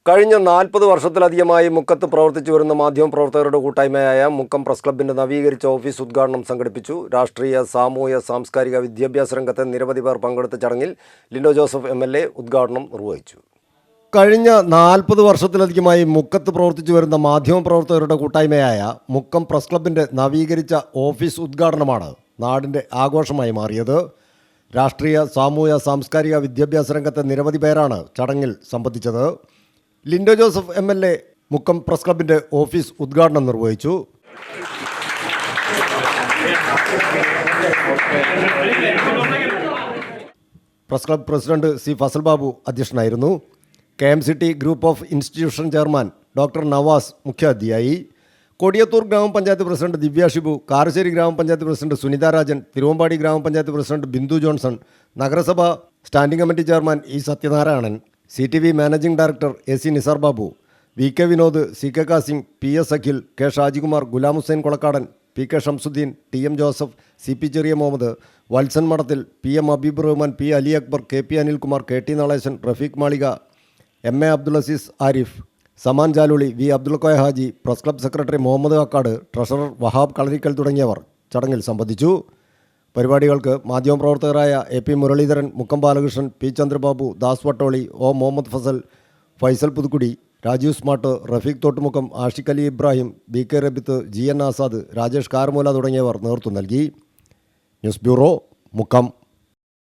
കഴിഞ്ഞ 40 വർഷത്തിലധികമായി മുക്കത്ത് പ്രവർത്തിച്ചു വരുന്ന മാധ്യമപ്രവർത്തകരുടെ കൂട്ടായ്മയായ മുക്കം പ്രസ് ക്ലബിന്റെ നവീകരിച്ച ഓഫീസ് ഉദ്ഘാടനം സംഘടിപ്പിച്ചു. രാഷ്ട്രീയ, സാമൂഹ്യ, സാംസ്കാരിക, വിദ്യാഭ്യാസ രംഗത്തെ നിരവധി പേർ പങ്കെടുത്ത ചടങ്ങിൽ ലിൻഡോ ജോസഫ് MLA ഉദ്ഘാടനം നിർവഹിച്ചു. കഴിഞ്ഞ 40 വർഷത്തിലധികമായി മുക്കത്ത് പ്രവർത്തിച്ചു വരുന്ന മാധ്യമപ്രവർത്തകരുടെ കൂട്ടായ്മയായ മുക്കം പ്രസ് ക്ലബിന്റെ നവീകരിച്ച ഓഫീസ് ഉദ്ഘാടനമാണ് നാടിൻ്റെ ആഘോഷമായി മാറിയത്. രാഷ്ട്രീയ, സാമൂഹ്യ, സാംസ്കാരിക, വിദ്യാഭ്യാസ രംഗത്തെ നിരവധി പേരാണ് ചടങ്ങിൽ സംബന്ധിച്ചത്. ലിൻഡോ ജോസഫ് MLA മുക്കം പ്രസ് ക്ലബിന്റെ ഓഫീസ് ഉദ്ഘാടനം നിർവഹിച്ചു. Press club president C. Fasal Babu അധ്യക്ഷനായിരുന്നു. KMCT group of institution chairman doctor Navas മുഖ്യാതിഥിയായി. കൊടിയത്തൂർ ഗ്രാമപഞ്ചായത്ത് പ്രസിഡന്റ് ദിവ്യ ഷിബു, കാരശ്ശേരി ഗ്രാമപഞ്ചായത്ത് പ്രസിഡന്റ് സുനിത രാജൻ, തിരുവമ്പാടി ഗ്രാമപഞ്ചായത്ത് പ്രസിഡന്റ് ബിന്ദു ജോൺസൺ, നഗരസഭ standing committee chairman E. Sathyanarayanan, CTV managing director AC Nisar Babu, VK Vinod, CK Kasim, PS Akhil, K Shajikumar, Gulam Hussain Kolakkadan, PK Shamsuddin, TM Joseph, CP Cheriya Muhammad, Valsan മഠത്തിൽ, PM Habib Rahman, P. Ali Akbar, KP Anilkumar, KT Nalesan, Rafeeq Malika, MA Abdul Azeez Arif, Saman Jaluli, V. Abdul Koya Haji, press club secretary Muhammad Kakkad, treasurer Wahab Kalarikkal തുടങ്ങിയവർ ചടങ്ങിൽ സംബന്ധിച്ചു. പരിപാടികൾക്ക് മാധ്യമപ്രവർത്തകരായ AP Muraleedharan, Mukkam Balakrishnan, P. Chandrababu, Das Vattoli, O. Muhammad Fasal, Faisal Puthukkudi, Rajeev smart, Rafeeq Thottumukkam, Ashiq Ali Ibrahim, BK Rabith, GN Azad, Rajesh Karamoola തുടങ്ങിയവർ നേതൃത്വം നൽകി. News bureau, Mukkam.